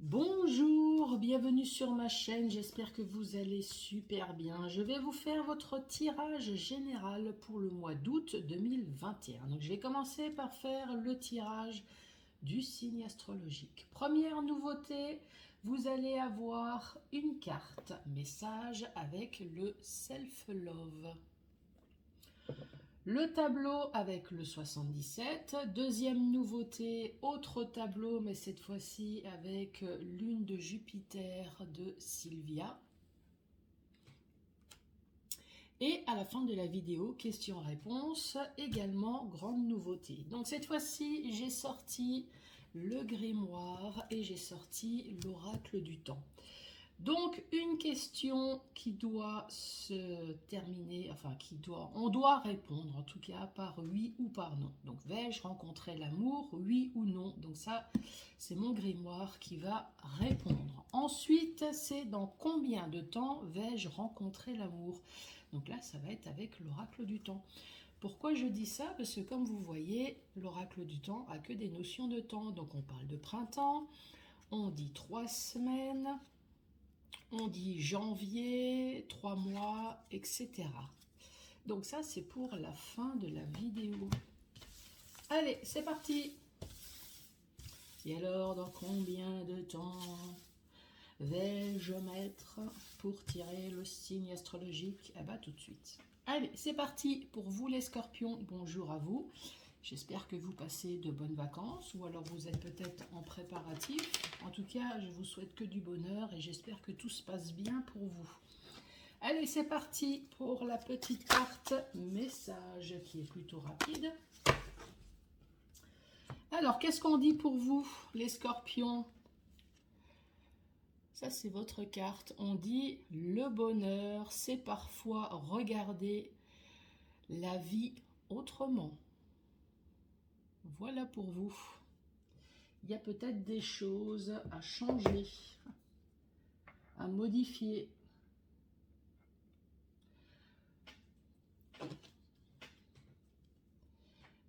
Bonjour, bienvenue sur ma chaîne, j'espère que vous allez super bien. Je vais vous faire votre tirage général pour le mois d'août 2021. Donc je vais commencer par faire le tirage du signe astrologique. Première nouveauté, vous allez avoir une carte message avec le self-love. Le tableau avec le 77, deuxième nouveauté, autre tableau, mais cette fois-ci avec lune de Jupiter de Sylvia. Et à la fin de la vidéo, questions-réponses, également grande nouveauté. Donc cette fois-ci, j'ai sorti le grimoire et j'ai sorti l'oracle du temps. Donc une question qui doit se terminer, enfin on doit répondre en tout cas par oui ou par non. Donc vais-je rencontrer l'amour, oui ou non? Donc ça, c'est mon grimoire qui va répondre. Ensuite, c'est dans combien de temps vais-je rencontrer l'amour? Donc là, ça va être avec l'oracle du temps. Pourquoi je dis ça? Parce que comme vous voyez, l'oracle du temps a que des notions de temps. Donc on parle de printemps, on dit 3 semaines, on dit janvier, 3 mois, etc. Donc ça, c'est pour la fin de la vidéo. Allez, c'est parti. Et alors, dans combien de temps vais-je mettre pour tirer le signe astrologique? Ah bah tout de suite. Allez, c'est parti pour vous les scorpions. Bonjour à vous. J'espère que vous passez de bonnes vacances ou alors vous êtes peut-être en préparatif. En tout cas, je vous souhaite que du bonheur et j'espère que tout se passe bien pour vous. Allez, c'est parti pour la petite carte message qui est plutôt rapide. Alors, qu'est-ce qu'on dit pour vous, les scorpions? Ça, c'est votre carte. On dit le bonheur, c'est parfois regarder la vie autrement. Voilà pour vous. Il y a peut-être des choses à changer, à modifier.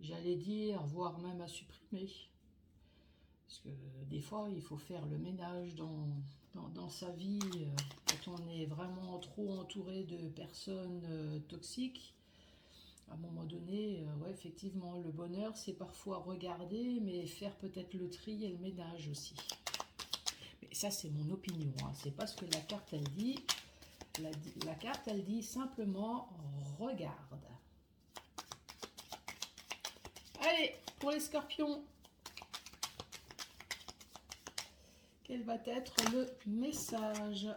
J'allais dire, voire même à supprimer. Parce que des fois, il faut faire le ménage dans sa vie quand on est vraiment trop entouré de personnes toxiques. À un moment donné, ouais, effectivement, le bonheur, c'est parfois regarder, mais faire peut-être le tri et le ménage aussi. Mais ça, c'est mon opinion, hein. C'est pas ce que la carte, elle dit. La carte, elle dit simplement « regarde ». Allez, pour les scorpions, quel va être le message?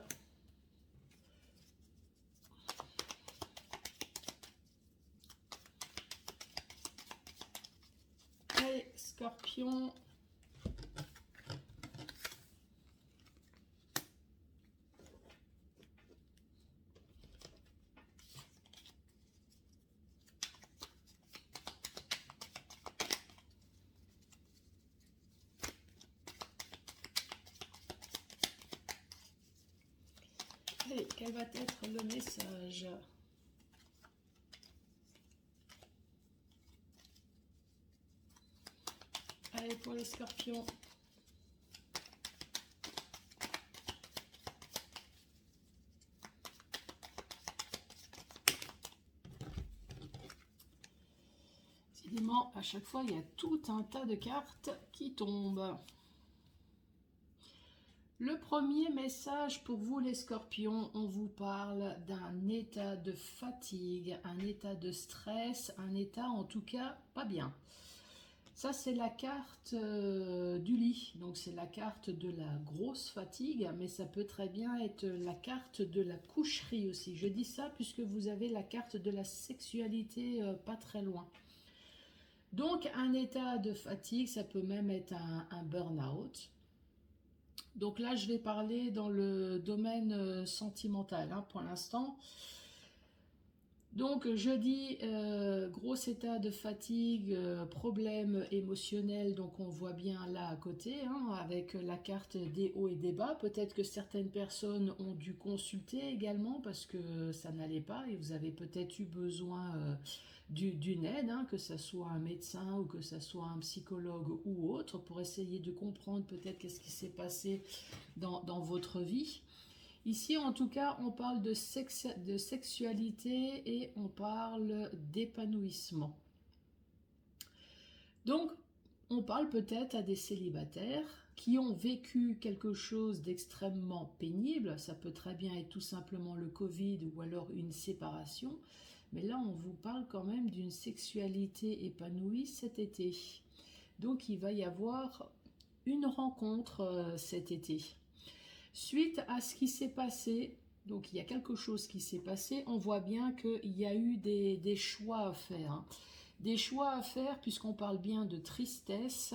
Allez, scorpion. Allez, quel va être le message? Allez, pour les scorpions. Décidément, à chaque fois, il y a tout un tas de cartes qui tombent. Le premier message pour vous les scorpions, on vous parle d'un état de fatigue, un état de stress, un état en tout cas pas bien. Ça c'est la carte du lit, donc c'est la carte de la grosse fatigue, mais ça peut très bien être la carte de la coucherie aussi. Je dis ça puisque vous avez la carte de la sexualité pas très loin. Donc un état de fatigue, ça peut même être un burn-out. Donc là, je vais parler dans le domaine sentimental pour l'instant. Donc jeudi, gros état de fatigue, problème émotionnel, donc on voit bien là à côté, hein, avec la carte des hauts et des bas. Peut-être que certaines personnes ont dû consulter également parce que ça n'allait pas et vous avez peut-être eu besoin d'une aide, hein, que ce soit un médecin ou que ce soit un psychologue ou autre, pour essayer de comprendre peut-être qu'est-ce qui s'est passé dans votre vie. Ici, en tout cas, on parle de sexualité et on parle d'épanouissement. Donc, on parle peut-être à des célibataires qui ont vécu quelque chose d'extrêmement pénible. Ça peut très bien être tout simplement le Covid ou alors une séparation. Mais là, on vous parle quand même d'une sexualité épanouie cet été. Donc, il va y avoir une rencontre cet été. Suite à ce qui s'est passé, donc il y a quelque chose qui s'est passé, on voit bien qu'il y a eu des choix à faire. Hein. Des choix à faire puisqu'on parle bien de tristesse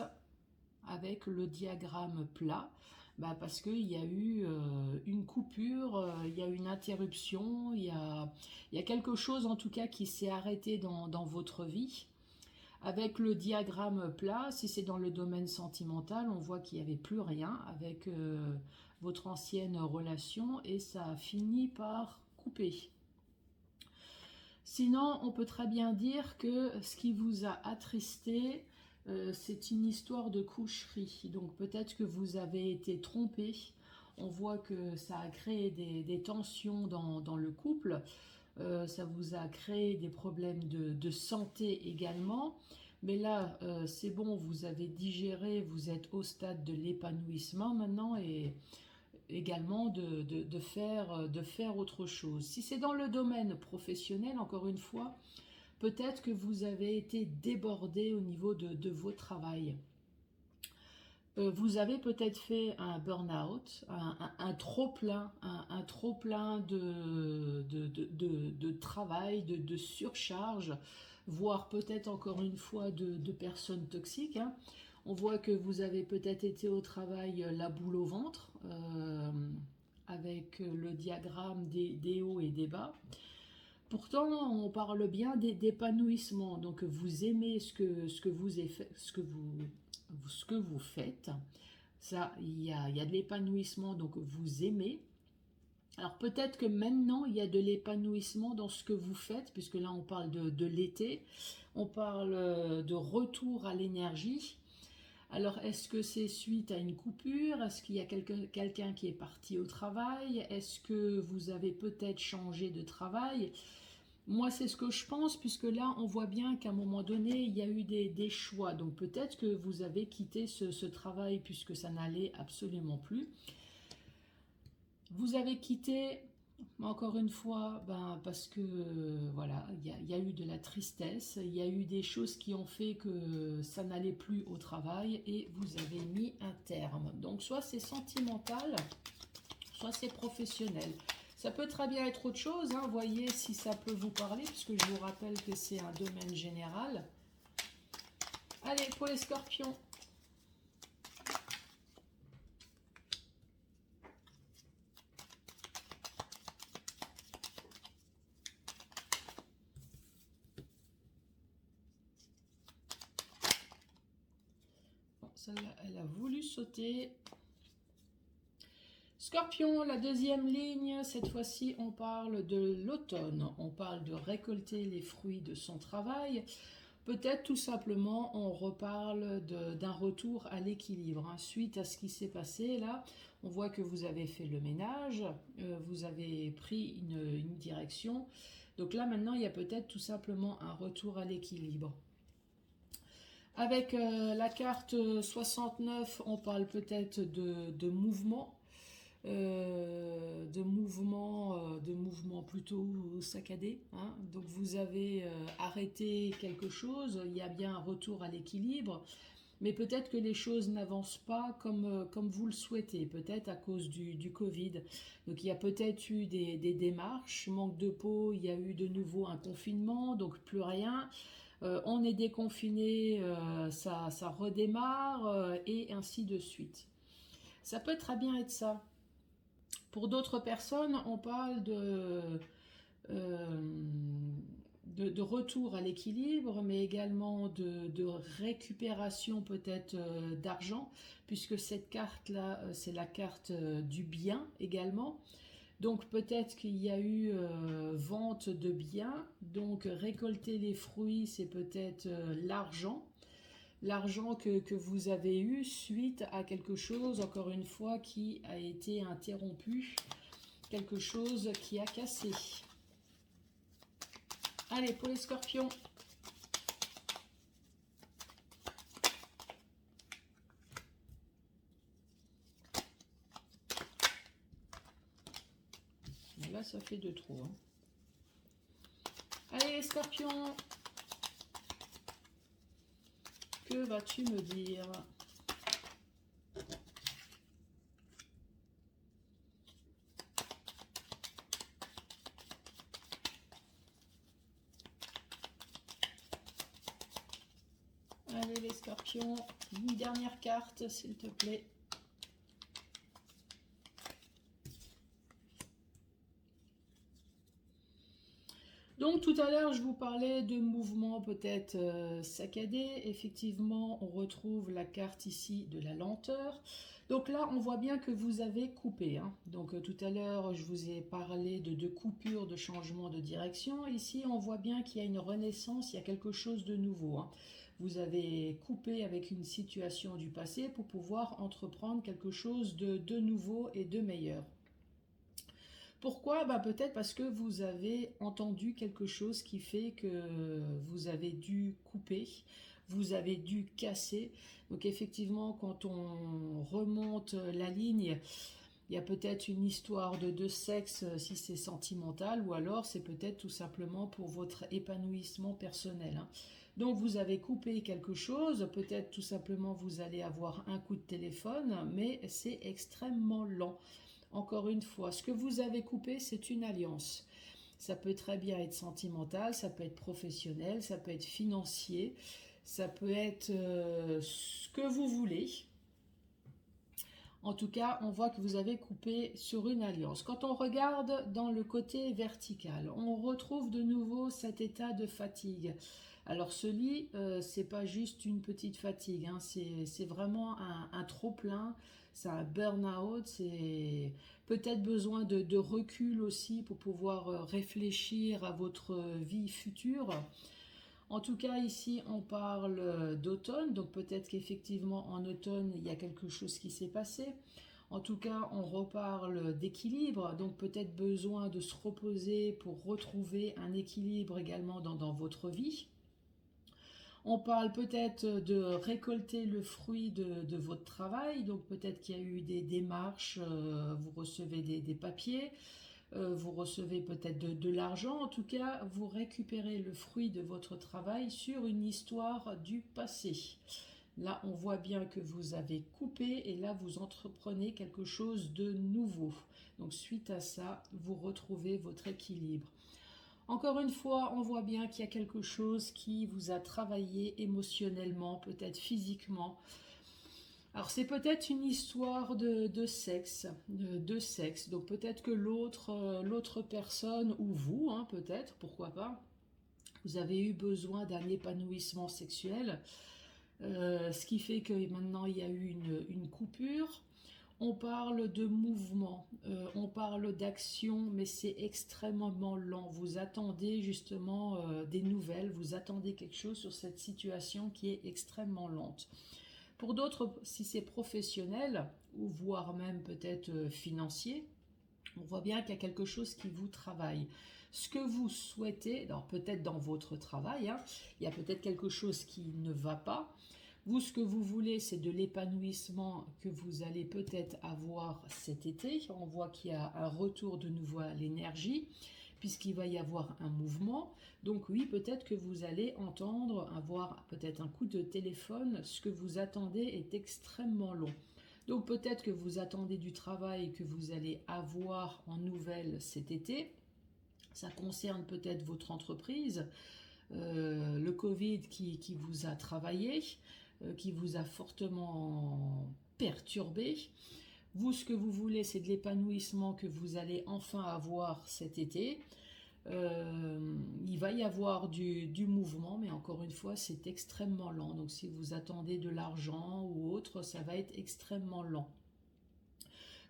avec le diagramme plat. Bah parce qu'il y a eu une coupure, il y a une interruption, il y a quelque chose en tout cas qui s'est arrêté dans votre vie. Avec le diagramme plat, si c'est dans le domaine sentimental, on voit qu'il n'y avait plus rien avec votre ancienne relation et ça a fini par couper. Sinon, on peut très bien dire que ce qui vous a attristé, c'est une histoire de coucherie. Donc peut-être que vous avez été trompé. On voit que ça a créé des tensions dans le couple. Ça vous a créé des problèmes de santé également. Mais là, c'est bon, vous avez digéré, vous êtes au stade de l'épanouissement maintenant et également de faire autre chose. Si c'est dans le domaine professionnel, encore une fois, peut-être que vous avez été débordé au niveau de vos travails. Vous avez peut-être fait un burn-out, un trop-plein, un trop-plein de travail, de surcharge, voire peut-être encore une fois de personnes toxiques. Hein. On voit que vous avez peut-être été au travail la boule au ventre, avec le diagramme des hauts et des bas. Pourtant, on parle bien d'épanouissement. Donc, vous aimez ce que vous faites. Ça, il y a de l'épanouissement, donc vous aimez. Alors, peut-être que maintenant, il y a de l'épanouissement dans ce que vous faites, puisque là, on parle de l'été. On parle de retour à l'énergie. Alors, est-ce que c'est suite à une coupure? Est-ce qu'il y a quelqu'un qui est parti au travail? Est-ce que vous avez peut-être changé de travail? Moi, c'est ce que je pense, puisque là, on voit bien qu'à un moment donné, il y a eu des choix. Donc, peut-être que vous avez quitté ce travail puisque ça n'allait absolument plus. Vous avez quitté, encore une fois, parce que voilà, il y a eu de la tristesse, il y a eu des choses qui ont fait que ça n'allait plus au travail et vous avez mis un terme. Donc, soit c'est sentimental, soit c'est professionnel. Ça peut très bien être autre chose, hein. Voyez si ça peut vous parler, puisque je vous rappelle que c'est un domaine général. Allez, pour les scorpions. Bon, celle-là, elle a voulu sauter. Scorpion, la deuxième ligne, cette fois-ci on parle de l'automne, on parle de récolter les fruits de son travail, peut-être tout simplement on reparle d'un retour à l'équilibre, hein. Suite à ce qui s'est passé là, on voit que vous avez fait le ménage, vous avez pris une direction, donc là maintenant il y a peut-être tout simplement un retour à l'équilibre. Avec la carte 69, on parle peut-être de mouvement. De mouvements plutôt saccadés. Hein. Donc vous avez arrêté quelque chose, il y a bien un retour à l'équilibre, mais peut-être que les choses n'avancent pas comme vous le souhaitez, peut-être à cause du Covid. Donc il y a peut-être eu des démarches, manque de peau, il y a eu de nouveau un confinement, donc plus rien. On est déconfiné, ça redémarre, et ainsi de suite. Ça peut très bien être ça. Pour d'autres personnes, on parle de retour à l'équilibre, mais également de récupération peut-être d'argent, puisque cette carte-là, c'est la carte du bien également. Donc peut-être qu'il y a eu vente de biens, donc récolter les fruits, c'est peut-être l'argent. L'argent que vous avez eu suite à quelque chose, encore une fois, qui a été interrompu, quelque chose qui a cassé. Allez, pour les scorpions. Là, ça fait de trop. Hein. Allez, les scorpions. Que vas-tu me dire? Allez, les scorpions. Une dernière carte, s'il te plaît. Donc tout à l'heure, je vous parlais de mouvements peut-être saccadés. Effectivement, on retrouve la carte ici de la lenteur. Donc là, on voit bien que vous avez coupé. Hein. Donc tout à l'heure, je vous ai parlé de coupures, de changement de direction. Ici, on voit bien qu'il y a une renaissance, il y a quelque chose de nouveau. Hein. Vous avez coupé avec une situation du passé pour pouvoir entreprendre quelque chose de nouveau et de meilleur. Pourquoi? Bah, peut-être parce que vous avez entendu quelque chose qui fait que vous avez dû couper, vous avez dû casser. Donc effectivement, quand on remonte la ligne, il y a peut-être une histoire de sexe si c'est sentimental, ou alors c'est peut-être tout simplement pour votre épanouissement personnel. Hein. Donc vous avez coupé quelque chose, peut-être tout simplement vous allez avoir un coup de téléphone, mais c'est extrêmement lent. Encore une fois, ce que vous avez coupé, c'est une alliance. Ça peut très bien être sentimental, ça peut être professionnel, ça peut être financier, ça peut être ce que vous voulez. En tout cas, on voit que vous avez coupé sur une alliance. Quand on regarde dans le côté vertical, on retrouve de nouveau cet état de fatigue. Alors ce lit, c'est pas juste une petite fatigue, hein, c'est vraiment un trop-plein, c'est un burn-out, c'est peut-être besoin de recul aussi pour pouvoir réfléchir à votre vie future. En tout cas, ici, on parle d'automne, donc peut-être qu'effectivement, en automne, il y a quelque chose qui s'est passé. En tout cas, on reparle d'équilibre, donc peut-être besoin de se reposer pour retrouver un équilibre également dans votre vie. On parle peut-être de récolter le fruit de votre travail, donc peut-être qu'il y a eu des démarches, vous recevez des papiers, vous recevez peut-être de l'argent, en tout cas vous récupérez le fruit de votre travail sur une histoire du passé. Là on voit bien que vous avez coupé et là vous entreprenez quelque chose de nouveau. Donc suite à ça, vous retrouvez votre équilibre. Encore une fois, on voit bien qu'il y a quelque chose qui vous a travaillé émotionnellement, peut-être physiquement. Alors c'est peut-être une histoire de sexe, de sexe. Donc peut-être que l'autre personne, ou vous, hein, peut-être, pourquoi pas, vous avez eu besoin d'un épanouissement sexuel, ce qui fait que maintenant il y a eu une coupure. On parle de mouvement, on parle d'action, mais c'est extrêmement lent. Vous attendez justement des nouvelles, vous attendez quelque chose sur cette situation qui est extrêmement lente. Pour d'autres, si c'est professionnel, ou voire même peut-être financier, on voit bien qu'il y a quelque chose qui vous travaille. Ce que vous souhaitez, alors peut-être dans votre travail, hein, il y a peut-être quelque chose qui ne va pas. Vous, ce que vous voulez, c'est de l'épanouissement que vous allez peut-être avoir cet été. On voit qu'il y a un retour de nouveau à l'énergie, puisqu'il va y avoir un mouvement. Donc oui, peut-être que vous allez entendre, avoir peut-être un coup de téléphone. Ce que vous attendez est extrêmement long. Donc peut-être que vous attendez du travail que vous allez avoir en nouvelles cet été. Ça concerne peut-être votre entreprise, le Covid qui vous a travaillé, qui vous a fortement perturbé. Vous, ce que vous voulez, c'est de l'épanouissement que vous allez enfin avoir cet été. Il va y avoir du mouvement, mais encore une fois, c'est extrêmement lent. Donc si vous attendez de l'argent ou autre, ça va être extrêmement lent.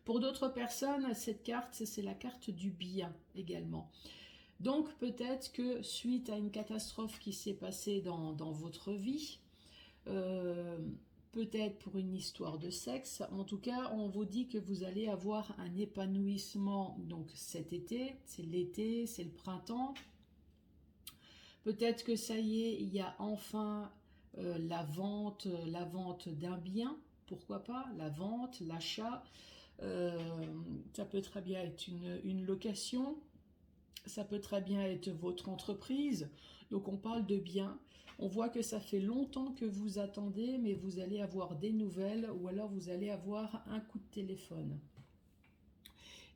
Pour d'autres personnes, cette carte, c'est la carte du bien également. Donc peut-être que suite à une catastrophe qui s'est passée dans votre vie, peut-être pour une histoire de sexe, en tout cas on vous dit que vous allez avoir un épanouissement donc cet été, c'est l'été, c'est le printemps. Peut-être que ça y est, il y a enfin la vente d'un bien, pourquoi pas, la vente, l'achat, ça peut très bien être une location, ça peut très bien être votre entreprise, donc on parle de bien. On voit que ça fait longtemps que vous attendez, mais vous allez avoir des nouvelles ou alors vous allez avoir un coup de téléphone.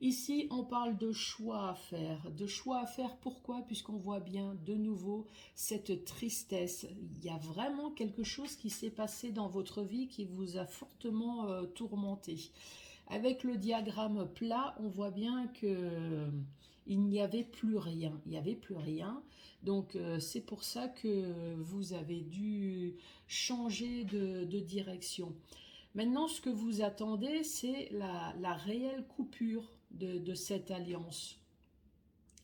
Ici, on parle de choix à faire. De choix à faire, pourquoi? Puisqu'on voit bien de nouveau cette tristesse. Il y a vraiment quelque chose qui s'est passé dans votre vie qui vous a fortement tourmenté. Avec le diagramme plat, on voit bien que il n'y avait plus rien. Il n'y avait plus rien. Donc c'est pour ça que vous avez dû changer de direction. Maintenant, ce que vous attendez, c'est la réelle coupure de cette alliance.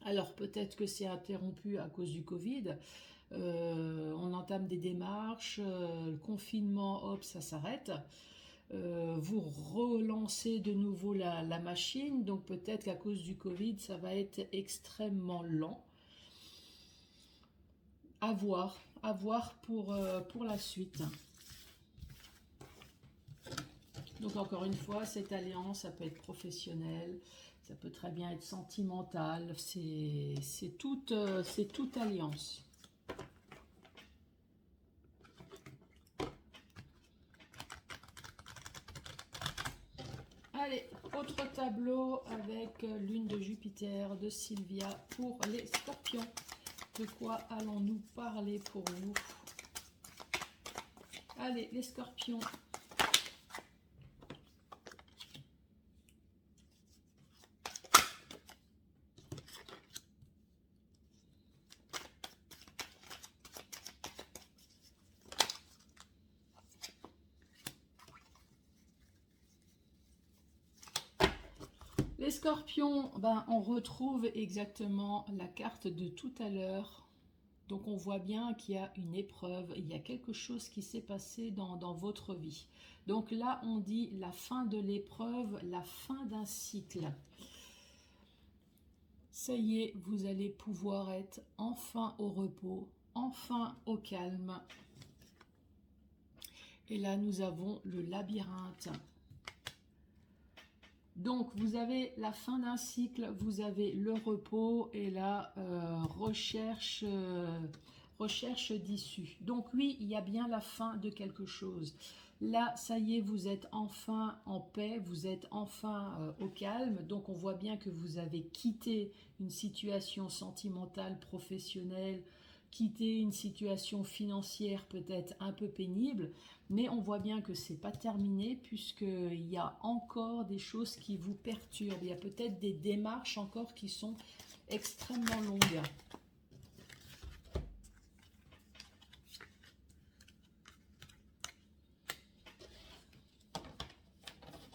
Alors peut-être que c'est interrompu à cause du Covid. On entame des démarches, le confinement, hop, ça s'arrête. Vous relancez de nouveau la machine, donc peut-être qu'à cause du Covid, ça va être extrêmement lent. À voir pour la suite. Donc encore une fois, cette alliance, ça peut être professionnel, ça peut très bien être sentimental, c'est toute alliance. Allez, autre tableau avec lune de Jupiter, de Sylvia pour les scorpions. De quoi allons-nous parler pour vous? Allez, les scorpions. Les scorpions, ben, on retrouve exactement la carte de tout à l'heure. Donc on voit bien qu'il y a une épreuve, il y a quelque chose qui s'est passé dans votre vie. Donc là, on dit la fin de l'épreuve, la fin d'un cycle. Ça y est, vous allez pouvoir être enfin au repos, enfin au calme. Et là, nous avons le labyrinthe. Donc, vous avez la fin d'un cycle, vous avez le repos et la recherche d'issue. Donc oui, il y a bien la fin de quelque chose. Là, ça y est, vous êtes enfin en paix, vous êtes enfin au calme. Donc on voit bien que vous avez quitté une situation sentimentale, professionnelle, quitté une situation financière peut-être un peu pénible. Mais on voit bien que c'est pas terminé puisqu'il y a encore des choses qui vous perturbent. Il y a peut-être des démarches encore qui sont extrêmement longues.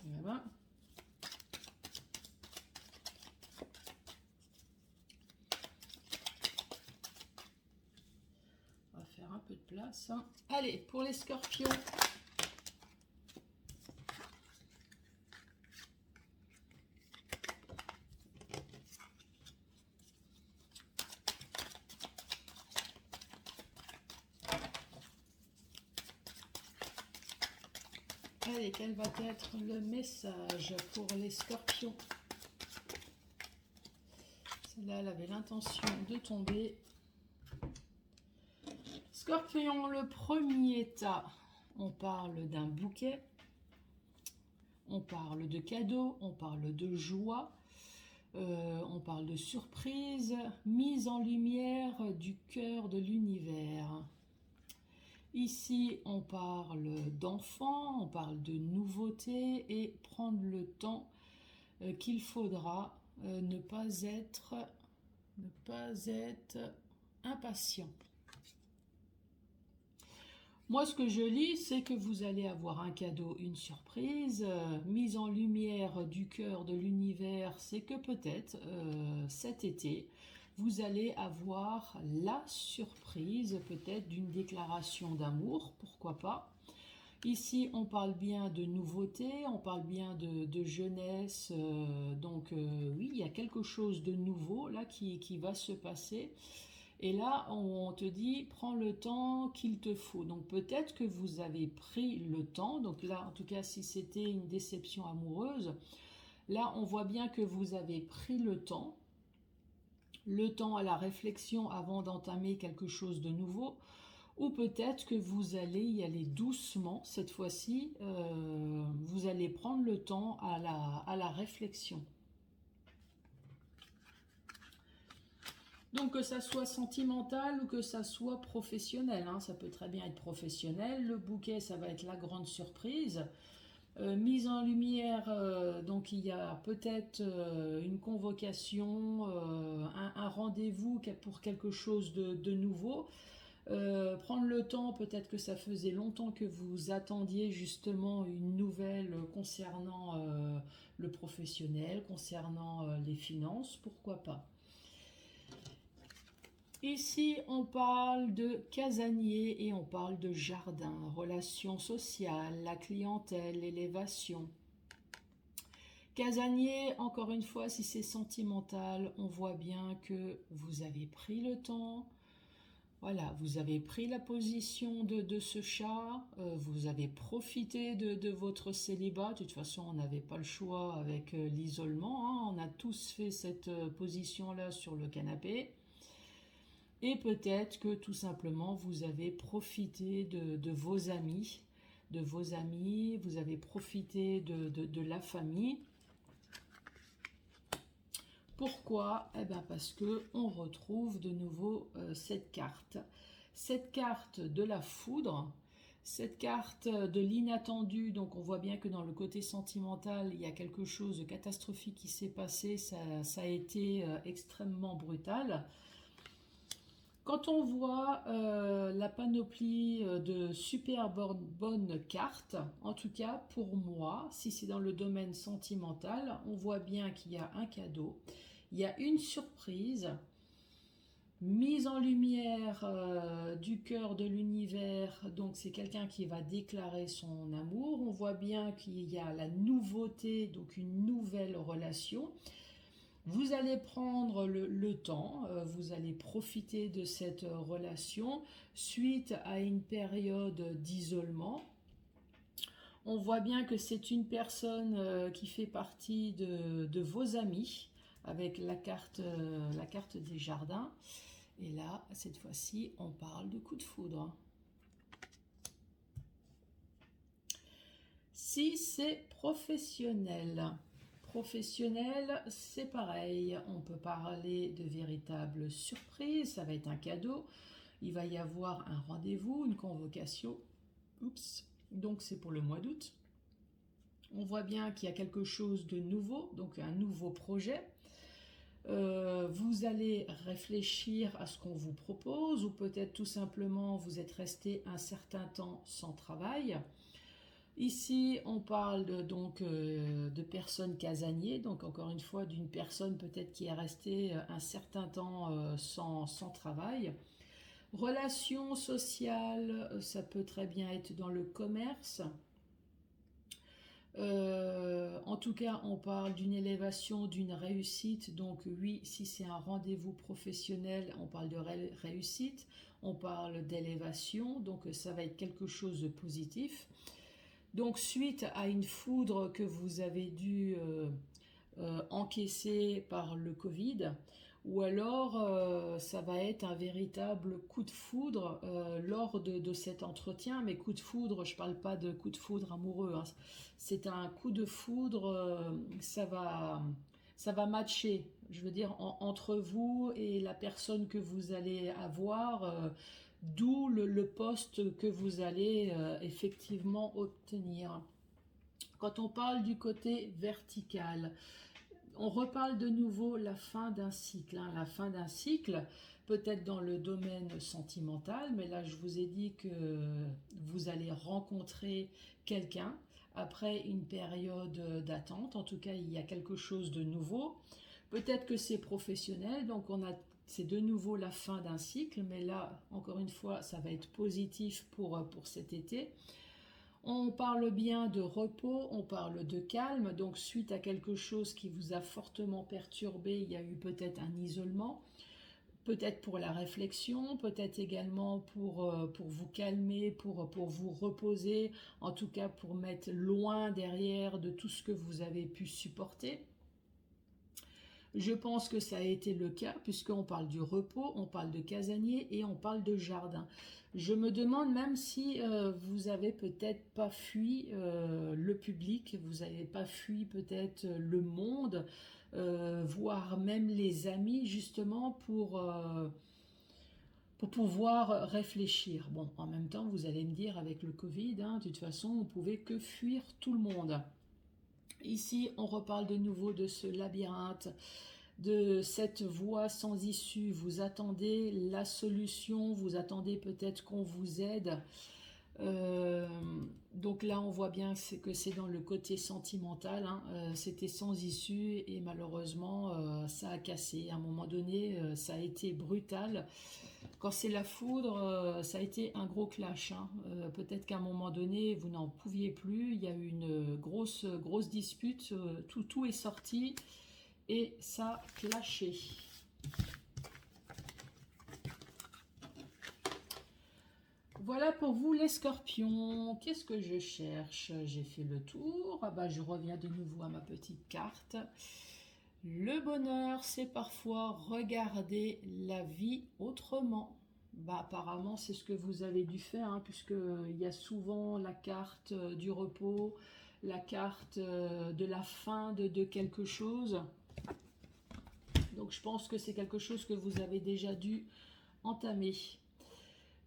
Voilà. On va faire un peu de place. Allez, pour les scorpions. Allez, quel va être le message pour les scorpions? Celle-là, elle avait l'intention de tomber. Scorpion, le premier état, on parle d'un bouquet, on parle de cadeaux, on parle de joie, on parle de surprise, mise en lumière du cœur de l'univers. Ici, on parle d'enfants, on parle de nouveautés et prendre le temps qu'il faudra, ne pas être Ne pas être impatient. Moi, ce que je lis, c'est que vous allez avoir un cadeau, une surprise, mise en lumière du cœur de l'univers, c'est que peut-être cet été, vous allez avoir la surprise peut-être d'une déclaration d'amour, pourquoi pas. Ici, on parle bien de nouveauté, on parle bien de jeunesse, donc oui, il y a quelque chose de nouveau là qui va se passer. Et là, on te dit, prends le temps qu'il te faut. Donc peut-être que vous avez pris le temps. Donc là, en tout cas, si c'était une déception amoureuse, là, on voit bien que vous avez pris le temps à la réflexion avant d'entamer quelque chose de nouveau. Ou peut-être que vous allez y aller doucement cette fois-ci. Vous allez prendre le temps à la réflexion. Donc que ça soit sentimental ou que ça soit professionnel, hein, ça peut très bien être professionnel. Le bouquet, ça va être la grande surprise. Mise en lumière, donc il y a peut-être une convocation, un rendez-vous pour quelque chose de nouveau. Prendre le temps, peut-être que ça faisait longtemps que vous attendiez justement une nouvelle concernant le professionnel, concernant les finances, pourquoi pas. Ici, on parle de casanier et on parle de jardin, relations sociales, la clientèle, l'élévation. Casanier, encore une fois, si c'est sentimental, on voit bien que vous avez pris le temps. Voilà, vous avez pris la position de ce chat, vous avez profité de votre célibat. De toute façon, on n'avait pas le choix avec l'isolement, hein. On a tous fait cette position-là sur le canapé. Et peut-être que tout simplement vous avez profité de vos amis, vous avez profité de la famille. Pourquoi? Eh bien parce que on retrouve de nouveau cette carte de la foudre, cette carte de l'inattendu. Donc on voit bien que dans le côté sentimental, il y a quelque chose de catastrophique qui s'est passé, ça a été extrêmement brutal. Quand on voit la panoplie de super bonnes cartes, en tout cas pour moi, si c'est dans le domaine sentimental, on voit bien qu'il y a un cadeau, il y a une surprise, mise en lumière du cœur de l'univers, donc c'est quelqu'un qui va déclarer son amour. On voit bien qu'il y a la nouveauté, donc une nouvelle relation. Vous allez prendre le temps, vous allez profiter de cette relation suite à une période d'isolement. On voit bien que c'est une personne qui fait partie de vos amis avec la carte des jardins. Et là, cette fois-ci, on parle de coup de foudre. Si c'est professionnel, c'est pareil, on peut parler de véritable surprise, ça va être un cadeau, il va y avoir un rendez-vous, une convocation, donc c'est pour le mois d'août. On voit bien qu'il y a quelque chose de nouveau, donc un nouveau projet. Vous allez réfléchir à ce qu'on vous propose, ou peut-être tout simplement vous êtes resté un certain temps sans travail. Ici, on parle de personnes casaniers, donc encore une fois d'une personne peut-être qui est restée un certain temps sans travail. Relations sociales, ça peut très bien être dans le commerce. En tout cas, on parle d'une élévation, d'une réussite. Donc oui, si c'est un rendez-vous professionnel, on parle de réussite, on parle d'élévation, donc ça va être quelque chose de positif. Donc suite à une foudre que vous avez dû encaisser par le Covid, ou alors ça va être un véritable coup de foudre lors de cet entretien. Mais coup de foudre, je ne parle pas de coup de foudre amoureux, hein. C'est un coup de foudre, ça va matcher, je veux dire, entre vous et la personne que vous allez avoir, d'où le poste que vous allez effectivement obtenir. Quand on parle du côté vertical, on reparle de nouveau la fin d'un cycle, hein, la fin d'un cycle, peut-être dans le domaine sentimental, mais là je vous ai dit que vous allez rencontrer quelqu'un après une période d'attente. En tout cas, il y a quelque chose de nouveau. Peut-être que c'est professionnel, donc c'est de nouveau la fin d'un cycle, mais là, encore une fois, ça va être positif pour cet été. On parle bien de repos, on parle de calme, donc suite à quelque chose qui vous a fortement perturbé, il y a eu peut-être un isolement, peut-être pour la réflexion, peut-être également pour vous calmer, pour vous reposer, en tout cas pour mettre loin derrière de tout ce que vous avez pu supporter. Je pense que ça a été le cas puisqu'on parle du repos, on parle de casanier et on parle de jardin. Je me demande même si vous avez peut-être pas fui le public, vous n'avez pas fui peut-être le monde, voire même les amis justement pour pouvoir réfléchir. Bon, en même temps, vous allez me dire avec le Covid, hein, de toute façon, on ne pouvait que fuir tout le monde. Ici, on reparle de nouveau de ce labyrinthe, de cette voie sans issue. Vous attendez la solution, vous attendez peut-être qu'on vous aide. Donc là, on voit bien que c'est dans le côté sentimental, hein. C'était sans issue et malheureusement, ça a cassé. À un moment donné, ça a été brutal. Quand c'est la foudre, ça a été un gros clash, hein. Peut-être qu'à un moment donné, vous n'en pouviez plus. Il y a eu une grosse dispute. Tout est sorti et ça a clashé. Voilà pour vous les scorpions. Qu'est-ce que je cherche? J'ai fait le tour. Ah bah, je reviens de nouveau à ma petite carte. Le bonheur, c'est parfois regarder la vie autrement. Bah, apparemment, c'est ce que vous avez dû faire, hein, puisqu'il y a souvent la carte du repos, la carte de la fin de quelque chose. Donc, je pense que c'est quelque chose que vous avez déjà dû entamer.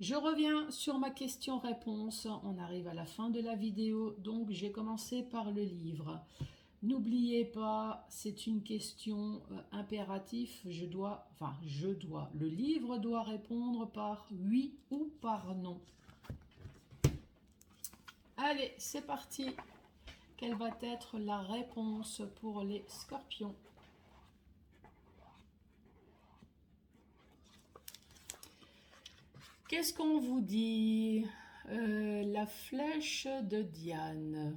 Je reviens sur ma question-réponse. On arrive à la fin de la vidéo, donc j'ai commencé par le livre. N'oubliez pas, c'est une question impérative. Le livre doit répondre par oui ou par non. Allez, c'est parti. Quelle va être la réponse pour les scorpions? Qu'est-ce qu'on vous dit? La flèche de Diane.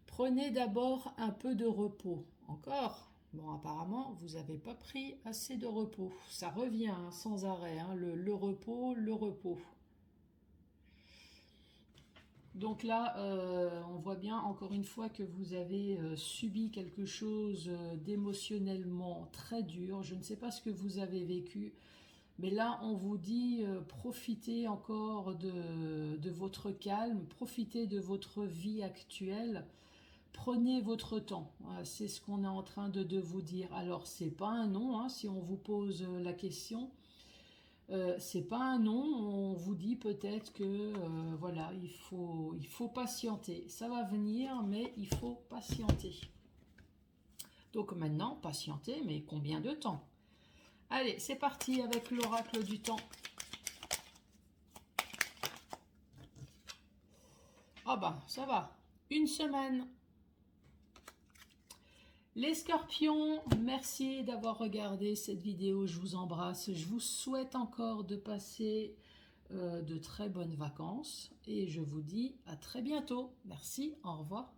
Prenez d'abord un peu de repos. Encore? Bon, apparemment, vous n'avez pas pris assez de repos. Ça revient hein, sans arrêt, hein, le repos, le repos. Donc là, on voit bien encore une fois que vous avez subi quelque chose d'émotionnellement très dur. Je ne sais pas ce que vous avez vécu. Mais là, on vous dit, profitez encore de votre calme, profitez de votre vie actuelle, prenez votre temps. Voilà, c'est ce qu'on est en train de vous dire. Alors, c'est pas un non, hein, si on vous pose la question. C'est pas un non, on vous dit peut-être que voilà, il faut patienter. Ça va venir, mais il faut patienter. Donc maintenant, patienter, mais combien de temps? Allez, c'est parti avec l'oracle du temps. Ah bah, ça va. Une semaine. Les scorpions, merci d'avoir regardé cette vidéo. Je vous embrasse. Je vous souhaite encore de passer de très bonnes vacances. Et je vous dis à très bientôt. Merci, au revoir.